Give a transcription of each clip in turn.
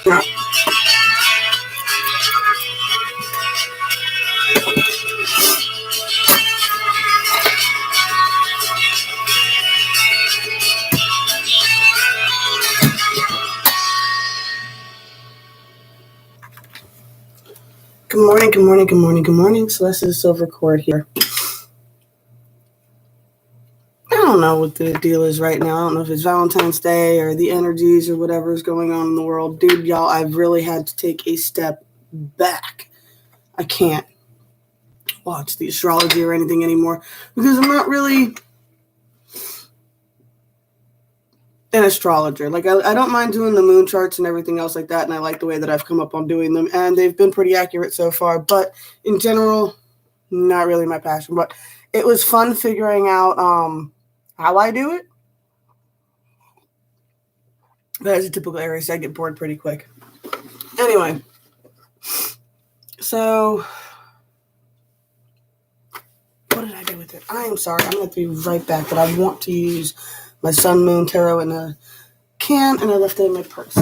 Good morning, good morning, good morning, good morning. Celeste Silvercord here. I don't know what the deal is right now. I don't know if it's Valentine's Day or the energies or whatever is going on in the world. Dude, y'all, I've really had to take a step back. I can't watch the astrology or anything anymore because I'm not really an astrologer. Like, I don't mind doing the moon charts and everything else like that, and I like the way that I've come up on doing them, and they've been pretty accurate so far, but in general, not really my passion. But it was fun figuring out how I do it. But as a typical Aries, I get bored pretty quick. Anyway, so what did I do with it? I am sorry. I'm going to be right back, but I want to use my Sun Moon Tarot in a can, and I left it in my purse.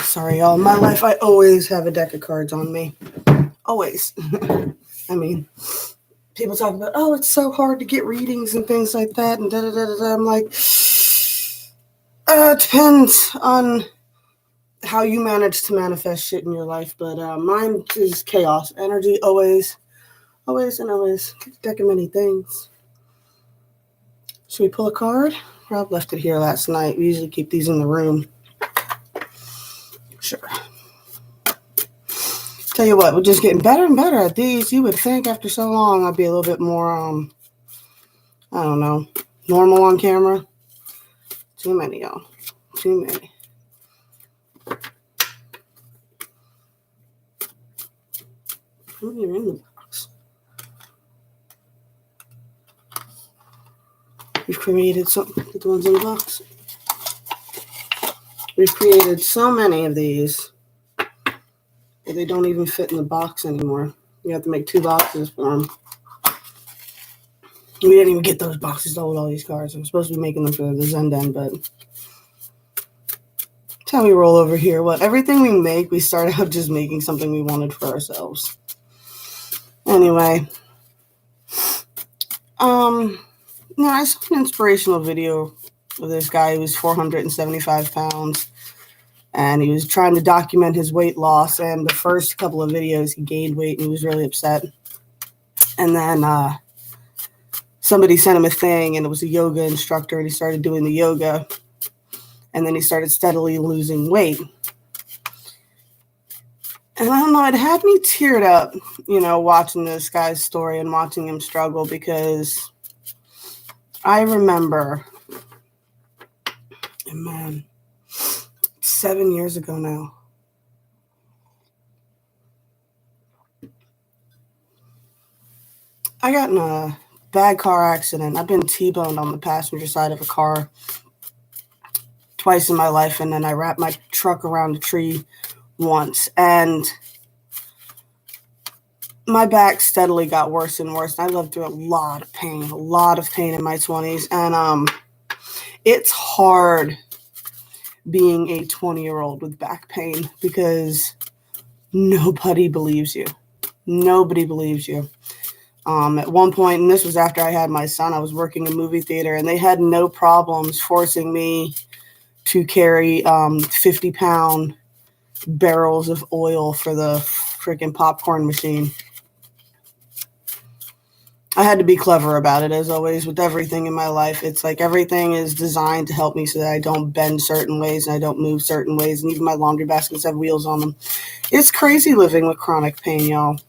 Sorry, y'all. In my life, I always have a deck of cards on me. Always. I mean, people talk about, oh, it's so hard to get readings and things like that, and da-da-da-da-da. I'm like, it depends on how you manage to manifest shit in your life, but mine is chaos. Energy, always, always, and always. Deck of many things. Should we pull a card? Rob left it here last night. We usually keep these in the room. Sure. Tell you what, we're just getting better and better at these. You would think after so long I'd be a little bit more, I don't know, normal on camera. Too many, y'all. Too many. Oh, you're in the box. We've created the ones in the box. We've created so many of these that they don't even fit in the box anymore. You have to make 2 boxes for them. We didn't even get those boxes to hold all these cards. I'm supposed to be making them for the Zendan, but that's how we roll over here. What everything we make, we start out just making something we wanted for ourselves. Anyway, no, I saw an inspirational video of this guy who was 475 pounds, and he was trying to document his weight loss. And the first couple of videos, he gained weight, and he was really upset. And then somebody sent him a thing, and it was a yoga instructor, and he started doing the yoga, and then he started steadily losing weight. And I don't know, it had me teared up, watching this guy's story and watching him struggle, because I remember, man, 7 years ago now, I got in a bad car accident. I've been T-boned on the passenger side of a car twice in my life, and then I wrapped my truck around a tree once, and my back steadily got worse and worse. I lived through a lot of pain in my 20s, and it's hard being a 20-year-old with back pain because nobody believes you. Nobody believes you. At one point, and this was after I had my son, I was working in a movie theater, and they had no problems forcing me to carry 50-pound barrels of oil for the freaking popcorn machine. I had to be clever about it, as always, with everything in my life. It's like everything is designed to help me so that I don't bend certain ways and I don't move certain ways, and even my laundry baskets have wheels on them. It's crazy living with chronic pain, y'all.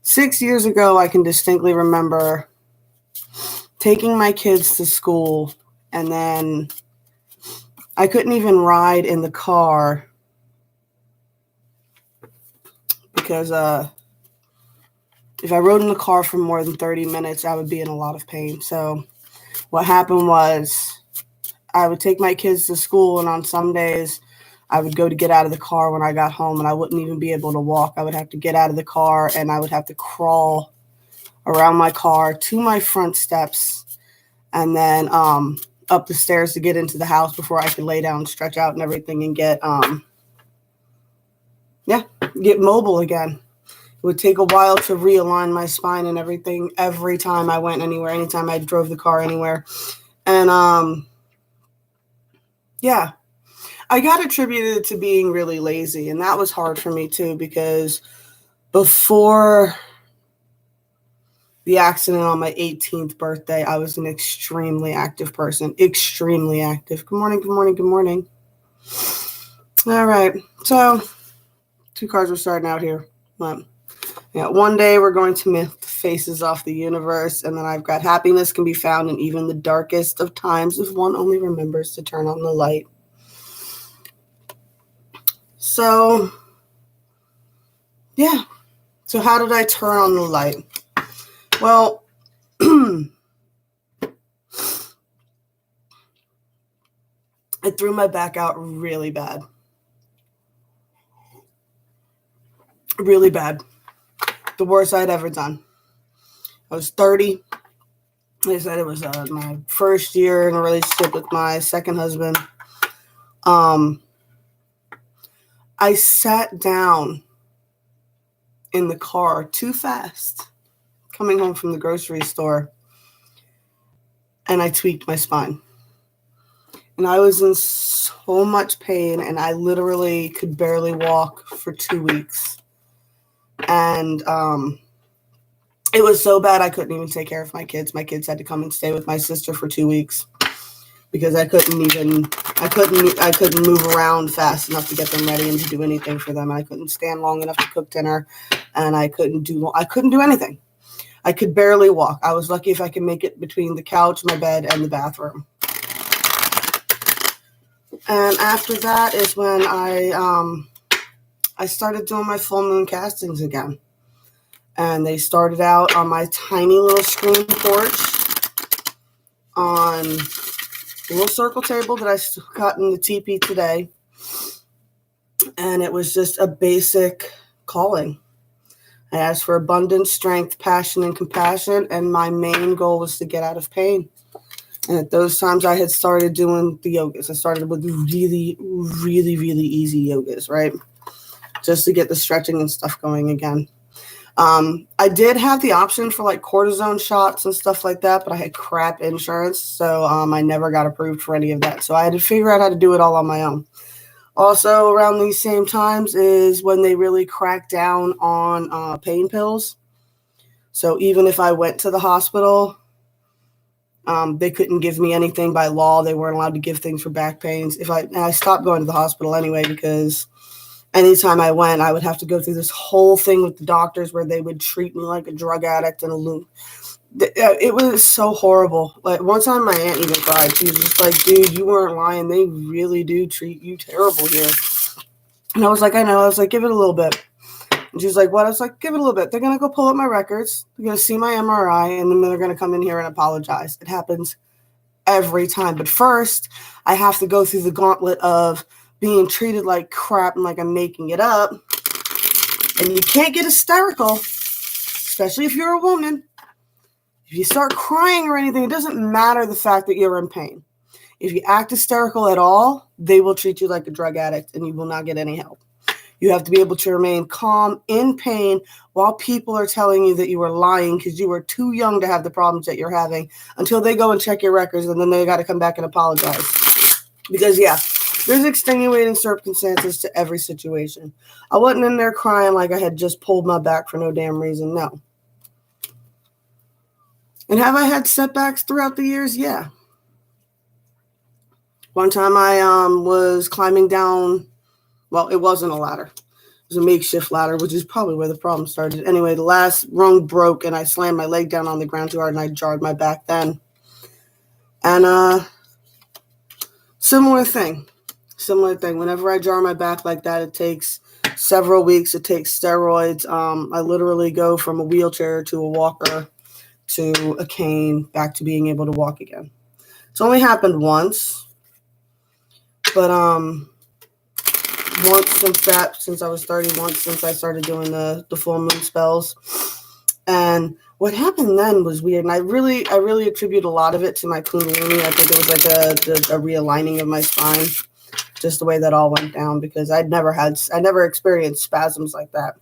6 years ago, I can distinctly remember taking my kids to school, and then I couldn't even ride in the car because if I rode in the car for more than 30 minutes, I would be in a lot of pain. So what happened was I would take my kids to school, and on some days I would go to get out of the car when I got home, and I wouldn't even be able to walk. I would have to get out of the car, and I would have to crawl around my car to my front steps, and then up the stairs to get into the house before I could lay down, stretch out and everything, and get mobile again. It would take a while to realign my spine and everything every time I went anywhere, anytime I drove the car anywhere. And I got attributed to being really lazy, and that was hard for me too, because before the accident on my 18th birthday, I was an extremely active person. Extremely active. Good morning, good morning, good morning. All right. So 2 cars are starting out here. But, one day we're going to myth the faces off the universe, and then I've got happiness can be found in even the darkest of times if one only remembers to turn on the light. So, yeah. So how did I turn on the light? Well, I threw my back out really bad. Really bad. The worst I'd ever done. I was 30. They said it was my first year in a relationship with my second husband. I sat down in the car too fast, coming home from the grocery store, and I tweaked my spine. And I was in so much pain, and I literally could barely walk for 2 weeks. And it was so bad I couldn't even take care of my kids. My kids had to come and stay with my sister for 2 weeks because I couldn't move around fast enough to get them ready and to do anything for them. I couldn't stand long enough to cook dinner, and I couldn't do anything. I could barely walk. I was lucky if I could make it between the couch, my bed, and the bathroom. And after that is when I started doing my full moon castings again. And they started out on my tiny little screen porch on a little circle table that I still got in the teepee today. And it was just a basic calling. I asked for abundance, strength, passion, and compassion. And my main goal was to get out of pain. And at those times I had started doing the yogas. I started with really, really, really easy yogas, right? Just to get the stretching and stuff going again. I did have the option for like cortisone shots and stuff like that, but I had crap insurance. So I never got approved for any of that. So I had to figure out how to do it all on my own. Also around these same times is when they really cracked down on pain pills. So even if I went to the hospital, they couldn't give me anything by law. They weren't allowed to give things for back pains. I stopped going to the hospital anyway, because anytime I went, I would have to go through this whole thing with the doctors where they would treat me like a drug addict and a loop. It was so horrible. Like one time my aunt even cried. She was just like, dude, you weren't lying. They really do treat you terrible here. And I was like, I know. I was like, give it a little bit. And she was like, what? I was like, give it a little bit. They're going to go pull up my records. They're going to see my MRI, and then they're going to come in here and apologize. It happens every time. But first, I have to go through the gauntlet of being treated like crap and like I'm making it up. And you can't get hysterical, especially if you're a woman. If you start crying or anything, it doesn't matter the fact that you're in pain. If you act hysterical at all, they will treat you like a drug addict and you will not get any help. You have to be able to remain calm in pain while people are telling you that you are lying because you are too young to have the problems that you're having, until they go and check your records, and then they got to come back and apologize. Because, there's extenuating circumstances to every situation. I wasn't in there crying like I had just pulled my back for no damn reason. No. And have I had setbacks throughout the years? Yeah. One time I was climbing down, well, it wasn't a ladder. It was a makeshift ladder, which is probably where the problem started. Anyway, the last rung broke, and I slammed my leg down on the ground too hard, and I jarred my back then. And similar thing. Whenever I jar my back like that, it takes several weeks to take steroids. I literally go from a wheelchair to a walker to a cane back to being able to walk again. It's only happened once, but once since I was 30, once since I started doing the full moon spells. And what happened then was weird, and I really attribute a lot of it to my Kundalini. I think it was like a realigning of my spine, just the way that all went down, because I never experienced spasms like that.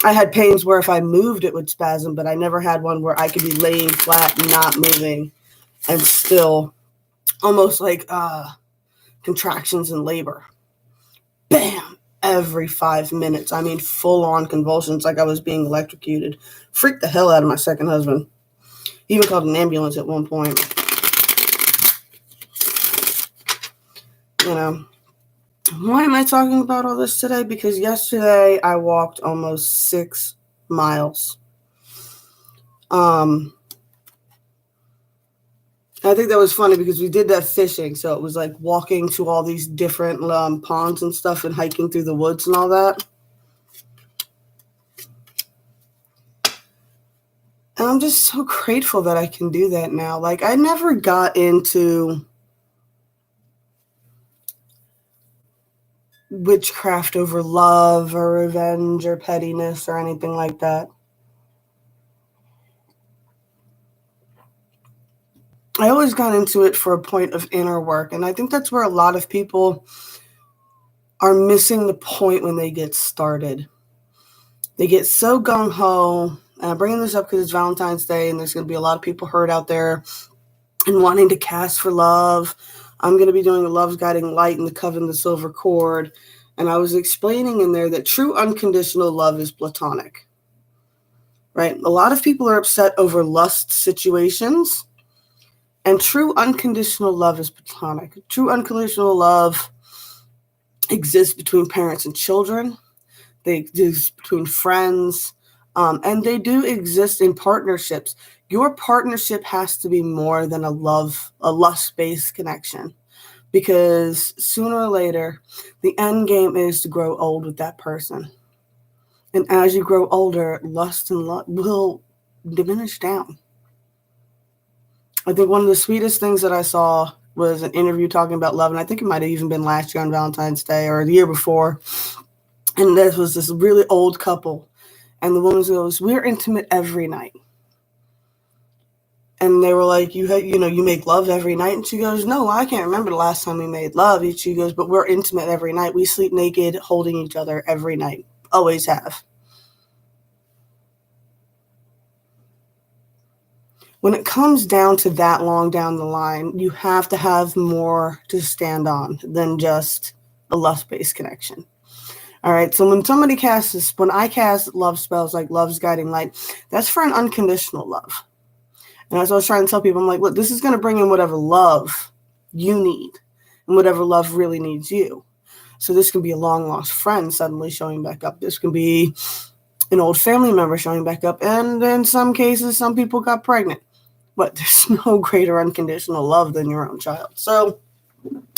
I had pains where if I moved it would spasm, but I never had one where I could be laying flat, not moving, and still almost like contractions in labor. Bam! Every 5 minutes. I mean, full-on convulsions, like I was being electrocuted. Freaked the hell out of my second husband. He even called an ambulance at one point. You know, why am I talking about all this today? Because yesterday I walked almost 6 miles. I think that was funny because we did that fishing. So it was like walking to all these different ponds and stuff and hiking through the woods and all that. And I'm just so grateful that I can do that now. Like, I never got into witchcraft over love or revenge or pettiness or anything like that. I always got into it for a point of inner work. And I think that's where a lot of people are missing the point when they get started. They get so gung-ho. And I'm bringing this up because it's Valentine's Day and there's going to be a lot of people hurt out there and wanting to cast for love. I'm going to be doing a Love's Guiding Light in the Coven, the Silver Cord. And I was explaining in there that true unconditional love is platonic. Right? A lot of people are upset over lust situations. And true unconditional love is platonic. True unconditional love exists between parents and children. They exist between friends. And they do exist in partnerships. Your partnership has to be more than a lust-based connection. Because sooner or later, the end game is to grow old with that person. And as you grow older, lust and love will diminish down. I think one of the sweetest things that I saw was an interview talking about love, and I think it might have even been last year on Valentine's Day or the year before. And there was this really old couple, and the woman goes, "We're intimate every night." And they were like, you make love every night? And she goes, "No, I can't remember the last time we made love." And she goes, "But we're intimate every night. We sleep naked, holding each other every night. Always have." When it comes down to that long down the line, you have to have more to stand on than just a lust-based connection. All right, so when I cast love spells like Love's Guiding Light, that's for an unconditional love. And as I was trying to tell people, I'm like, look, this is going to bring in whatever love you need and whatever love really needs you. So this can be a long-lost friend suddenly showing back up. This can be an old family member showing back up. And in some cases, some people got pregnant. But there's no greater unconditional love than your own child. So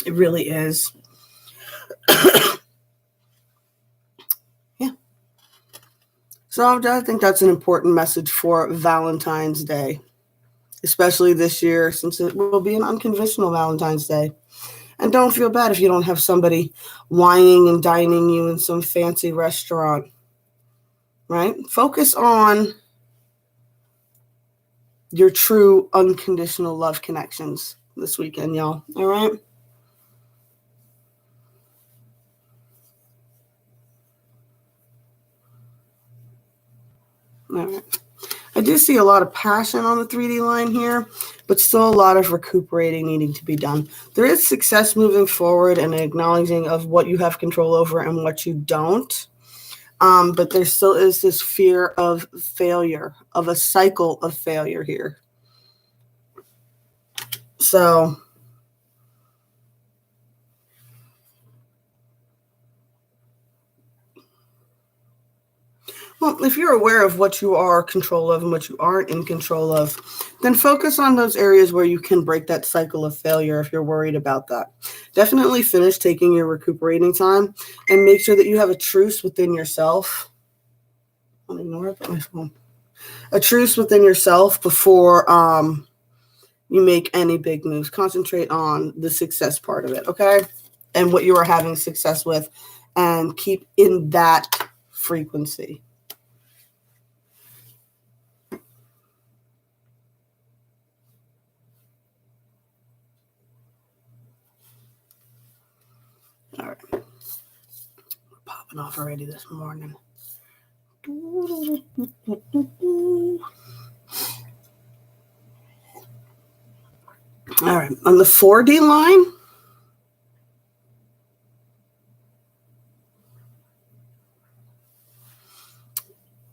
it really is. Yeah. So I think that's an important message for Valentine's Day, especially this year, since it will be an unconventional Valentine's Day. And don't feel bad if you don't have somebody wining and dining you in some fancy restaurant, right? Focus on your true unconditional love connections this weekend, y'all. All right? All right. I do see a lot of passion on the 3D line here, but still a lot of recuperating needing to be done. There is success moving forward and an acknowledging of what you have control over and what you don't. But there still is this fear of failure, of a cycle of failure here. So Well, if you're aware of what you are in control of and what you aren't in control of, then focus on those areas where you can break that cycle of failure if you're worried about that. Definitely finish taking your recuperating time and make sure that you have a truce within yourself. I'll ignore it, my phone. A truce within yourself before you make any big moves. Concentrate on the success part of it, okay? And what you are having success with, and keep in that frequency. All right. We're popping off already this morning. All right. On the 4D line,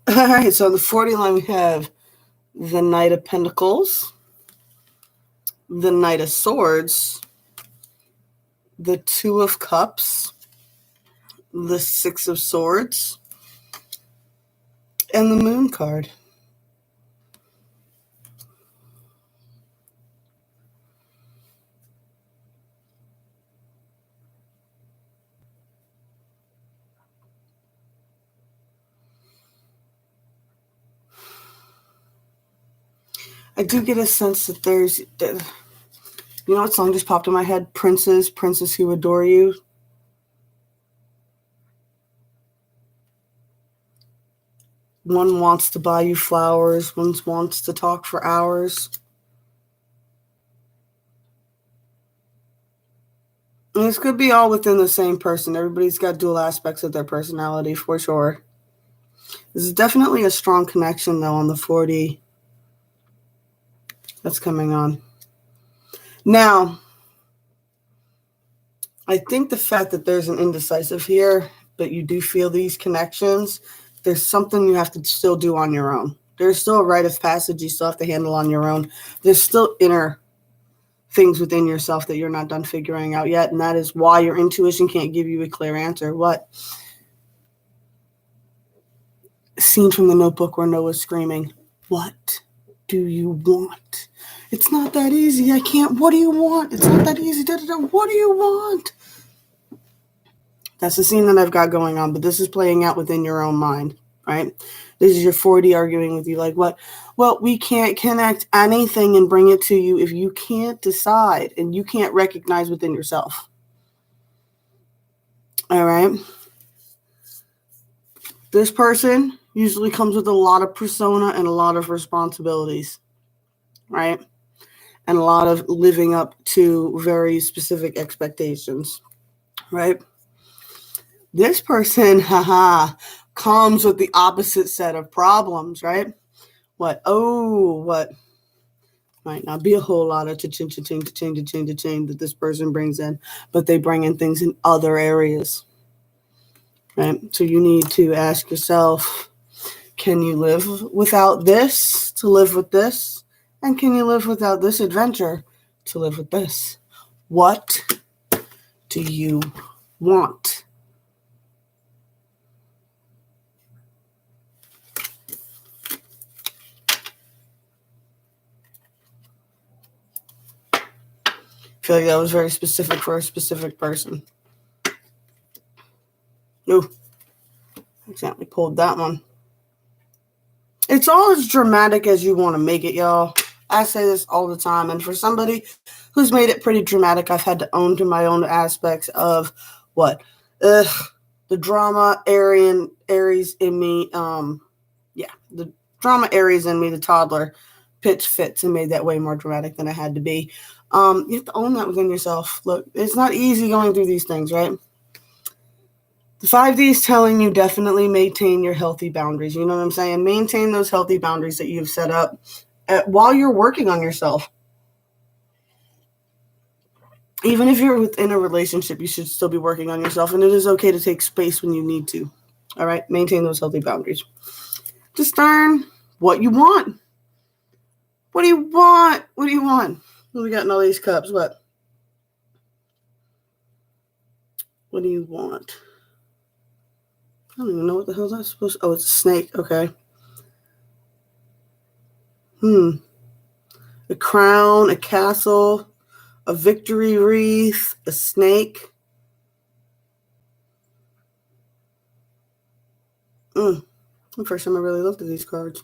all right, so on the 4D line, we have the Knight of Pentacles, the Knight of Swords, the Two of Cups, the Six of Swords, and the Moon card. I do get a sense that there's, you know what song just popped in my head? Princes who adore you. One wants to buy you flowers, one wants to talk for hours. And this could be all within the same person. Everybody's got dual aspects of their personality for sure. This is definitely a strong connection, though, on the 4D that's coming on. Now, I think the fact that there's an indecisive here, but you do feel these connections, there's something you have to still do on your own. There's still a rite of passage you still have to handle on your own. There's still inner things within yourself that you're not done figuring out yet, and that is why your intuition can't give you a clear answer. What? Scene from The Notebook where Noah's screaming, "What do you want? It's not that easy. I can't. What do you want? It's not that easy. What do you want?" That's the scene that I've got going on, but this is playing out within your own mind, right? This is your 4D arguing with you like, what? Well, we can't connect anything and bring it to you if you can't decide and you can't recognize within yourself. All right? This person usually comes with a lot of persona and a lot of responsibilities, right? And a lot of living up to very specific expectations, right? This person, comes with the opposite set of problems, right? What might not be a whole lot of cha-ching that this person brings in, but they bring in things in other areas, right? So you need to ask yourself, can you live without this to live with this? And can you live without this adventure to live with this? What do you want? I feel like that was very specific for a specific person. Ooh, accidentally pulled that one. It's all as dramatic as you want to make it, y'all. I say this all the time. And for somebody who's made it pretty dramatic, I've had to own to my own aspects of what? The drama Aries in me. The drama Aries in me, the toddler, pitch fits and made that way more dramatic than it had to be. You have to own that within yourself. Look, it's not easy going through these things, right? The 5D is telling you definitely maintain your healthy boundaries. You know what I'm saying? Maintain those healthy boundaries that you've set up while you're working on yourself. Even if you're within a relationship, you should still be working on yourself. And it is okay to take space when you need to. All right? Maintain those healthy boundaries. Discern what you want. What do you want? What do you want? What do we got in all these cups? What? What do you want? I don't even know what the hell that's supposed to... Oh, it's a snake. Okay. A crown, a castle, a victory wreath, a snake. The first time I really looked at these cards.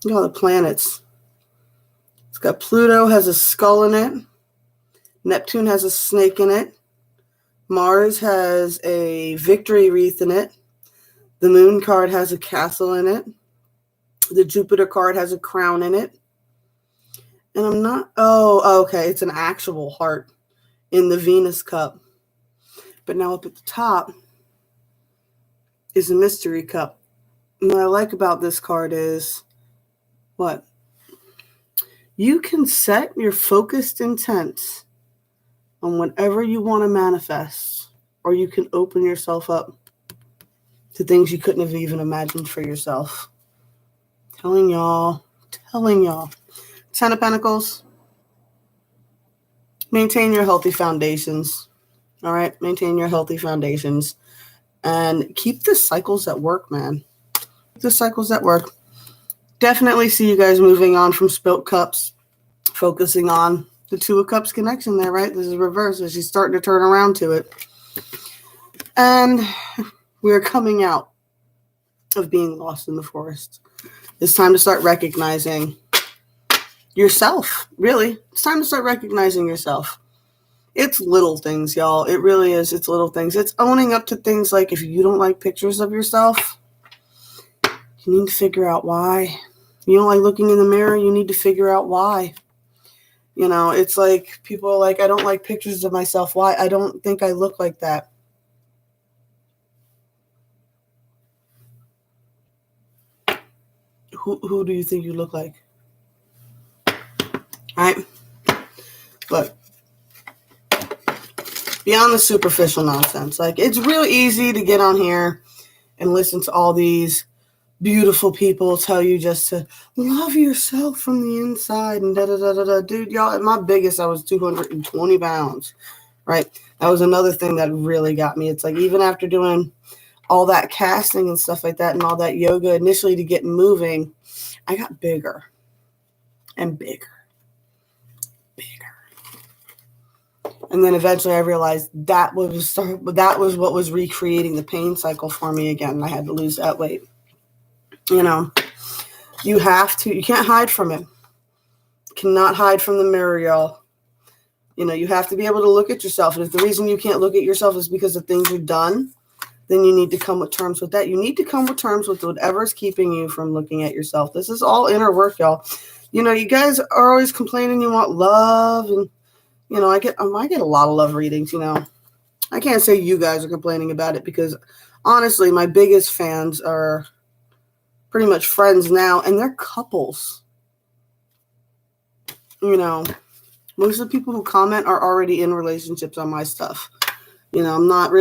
Look at all the planets. It's got Pluto has a skull in it. Neptune has a snake in it. Mars has a victory wreath in it. The moon card has a castle in it. The Jupiter card has a crown in it. And I'm not... Oh, okay. It's an actual heart in the Venus cup. But now up at the top is a mystery cup. And what I like about this card is what? You can set your focused intent on whatever you want to manifest, or you can open yourself up to things you couldn't have even imagined for yourself. Telling y'all. 10 of Pentacles. Maintain your healthy foundations. All right? Maintain your healthy foundations. And keep the cycles at work, man. Keep the cycles at work. Definitely see you guys moving on from Spilt Cups, focusing on the Two of Cups connection there, right? This is reverse. So she's starting to turn around to it. And we're coming out of being lost in the forest. It's time to start recognizing yourself, really. It's time to start recognizing yourself. It's little things, y'all. It really is. It's little things. It's owning up to things like if you don't like pictures of yourself, you need to figure out why. You don't like looking in the mirror, you need to figure out why. You know, it's like people are like, I don't like pictures of myself. Why? I don't think I look like that. Who do you think you look like? All right? But beyond the superficial nonsense, like it's really easy to get on here and listen to all these beautiful people tell you just to love yourself from the inside and da-da-da-da-da. Dude, y'all, at my biggest, I was 220 pounds, right? That was another thing that really got me. It's like even after doing all that casting and stuff like that and all that yoga initially to get moving, I got bigger and bigger. And then eventually I realized that was what was recreating the pain cycle for me again. I had to lose that weight. You know, you can't hide from it. Cannot hide from the mirror, y'all. You know, you have to be able to look at yourself. And if the reason you can't look at yourself is because of things you've done, then you need to come with terms with that. You need to come with terms with whatever's keeping you from looking at yourself. This is all inner work, y'all. You know, you guys are always complaining you want love. And, you know, I get a lot of love readings, you know. I can't say you guys are complaining about it because, honestly, my biggest fans are pretty much friends now, and they're couples. You know, most of the people who comment are already in relationships on my stuff. You know, I'm not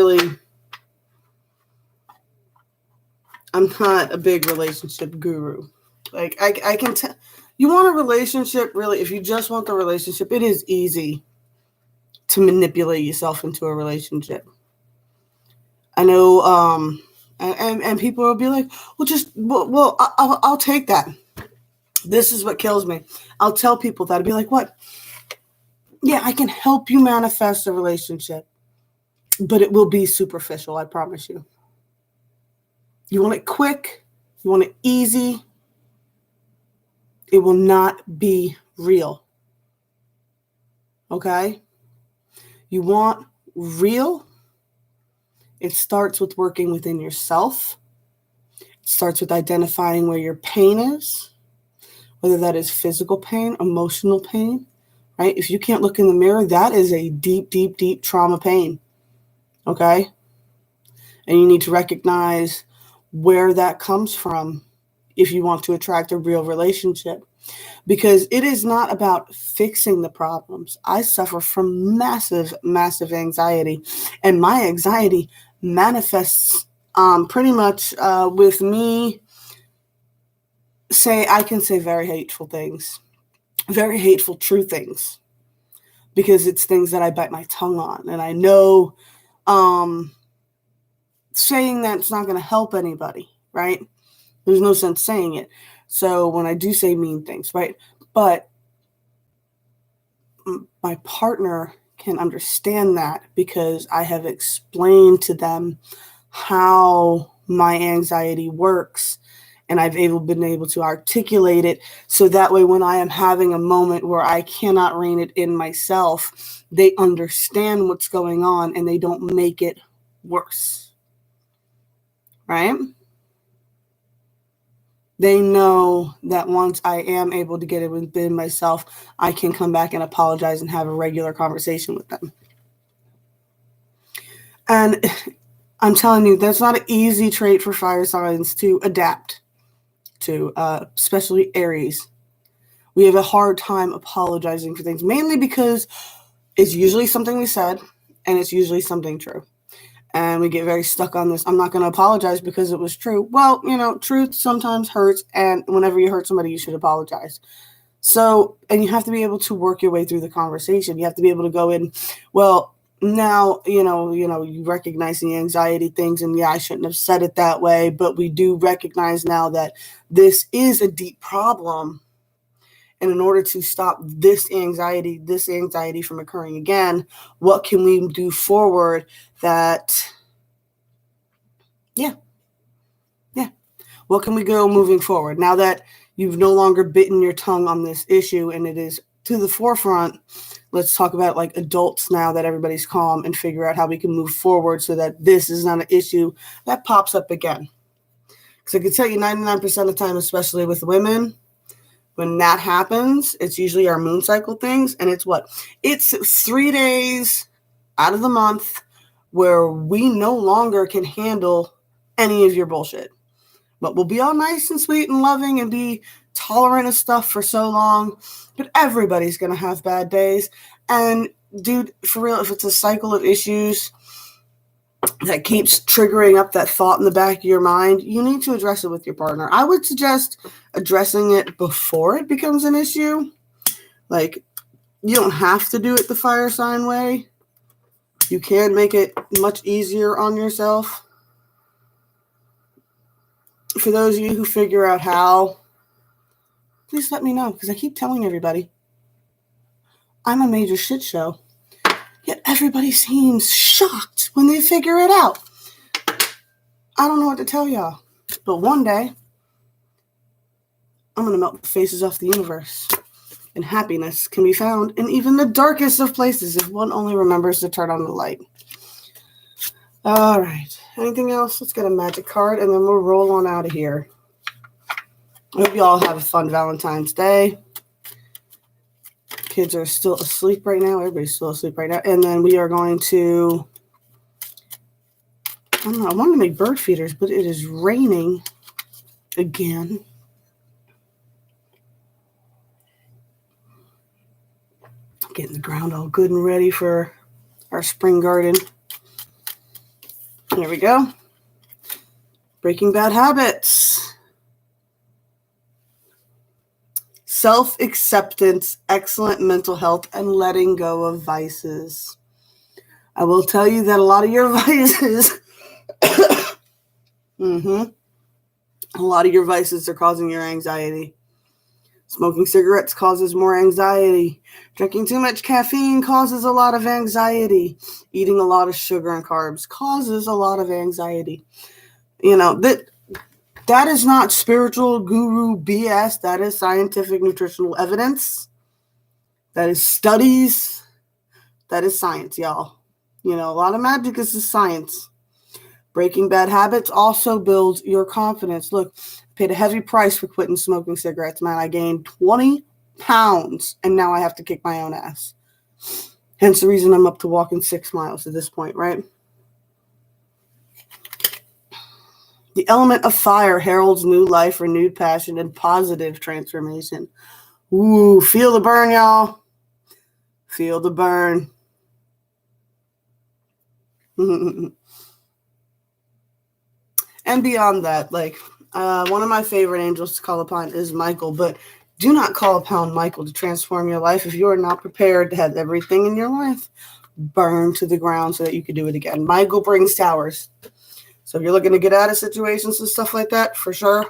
a big relationship guru. Like, I can tell, you want a relationship, really, if you just want the relationship, it is easy to manipulate yourself into a relationship. I know, and people will be like, I'll take that. This is what kills me. I'll tell people that. I'll be like, what? Yeah, I can help you manifest a relationship, but it will be superficial, I promise you. You want it quick, you want it easy, it will not be real. Okay? You want real? It starts with working within yourself. It starts with identifying where your pain is, whether that is physical pain, emotional pain, right? If you can't look in the mirror, that is a deep, deep, deep trauma pain, okay? And you need to recognize where that comes from if you want to attract a real relationship. Because it is not about fixing the problems. I suffer from massive, massive anxiety. And my anxiety manifests pretty much with me I can say very hateful things. Very hateful, true things. Because it's things that I bite my tongue on. And I know saying that it's not going to help anybody, right? There's no sense saying it. So when I do say mean things, right? But my partner can understand that because I have explained to them how my anxiety works, and I've been able to articulate it so that way when I am having a moment where I cannot rein it in myself, they understand what's going on and they don't make it worse, right? They know that once I am able to get it within myself, I can come back and apologize and have a regular conversation with them. And I'm telling you, that's not an easy trait for fire signs to adapt to, especially Aries. We have a hard time apologizing for things, mainly because it's usually something we said and it's usually something true. And we get very stuck on this. I'm not going to apologize because it was true. Well, truth sometimes hurts. And whenever you hurt somebody, you should apologize. So, and you have to be able to work your way through the conversation. You have to be able to go in, well, now, you recognize the anxiety things. And yeah, I shouldn't have said it that way. But we do recognize now that this is a deep problem. And in order to stop this anxiety from occurring again, what can we do forward that, what can we go moving forward? Now that you've no longer bitten your tongue on this issue and it is to the forefront, let's talk about like adults now that everybody's calm and figure out how we can move forward so that this is not an issue that pops up again. Because I can tell you 99% of the time, especially with women, when that happens, it's usually our moon cycle things. And it's what? It's 3 days out of the month where we no longer can handle any of your bullshit. But we'll be all nice and sweet and loving and be tolerant of stuff for so long. But everybody's going to have bad days. And dude, for real, if it's a cycle of issues that keeps triggering up that thought in the back of your mind, you need to address it with your partner. I would suggest addressing it before it becomes an issue. Like, you don't have to do it the fire sign way. You can make it much easier on yourself. For those of you who figure out how, please let me know, because I keep telling everybody I'm a major shit show. Yet everybody seems shocked when they figure it out. I don't know what to tell y'all. But one day, I'm going to melt the faces off the universe. And happiness can be found in even the darkest of places if one only remembers to turn on the light. All right. Anything else? Let's get a magic card and then we'll roll on out of here. I hope you all have a fun Valentine's Day. Kids are still asleep right now. Everybody's still asleep right now. And then we are going to, I don't know, I wanted to make bird feeders, but it is raining again. Getting the ground all good and ready for our spring garden. There we go. Breaking bad habits. Self-acceptance, excellent mental health, and letting go of vices. I will tell you that a lot of your vices, a lot of your vices are causing your anxiety. Smoking cigarettes causes more anxiety. Drinking too much caffeine causes a lot of anxiety. Eating a lot of sugar and carbs causes a lot of anxiety. That is not spiritual guru BS. That is scientific nutritional evidence. That is studies. That is science, y'all. A lot of magic is science. Breaking bad habits also builds your confidence. Look, paid a heavy price for quitting smoking cigarettes, man. I gained 20 pounds, and now I have to kick my own ass. Hence the reason I'm up to walking 6 miles at this point, right? The element of fire heralds new life, renewed passion, and positive transformation. Ooh, feel the burn, y'all. Feel the burn. And beyond that, one of my favorite angels to call upon is Michael, but do not call upon Michael to transform your life if you are not prepared to have everything in your life burn to the ground so that you can do it again. Michael brings towers. So if you're looking to get out of situations and stuff like that, for sure,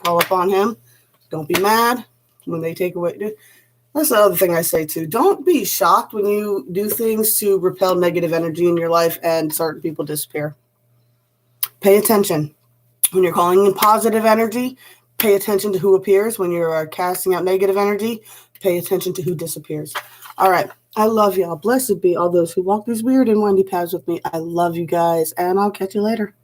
call upon him. Don't be mad when they take away. That's the other thing I say too. Don't be shocked when you do things to repel negative energy in your life and certain people disappear. Pay attention. When you're calling in positive energy, pay attention to who appears. When you're casting out negative energy, pay attention to who disappears. All right. I love y'all. Blessed be all those who walk these weird and windy paths with me. I love you guys, and I'll catch you later.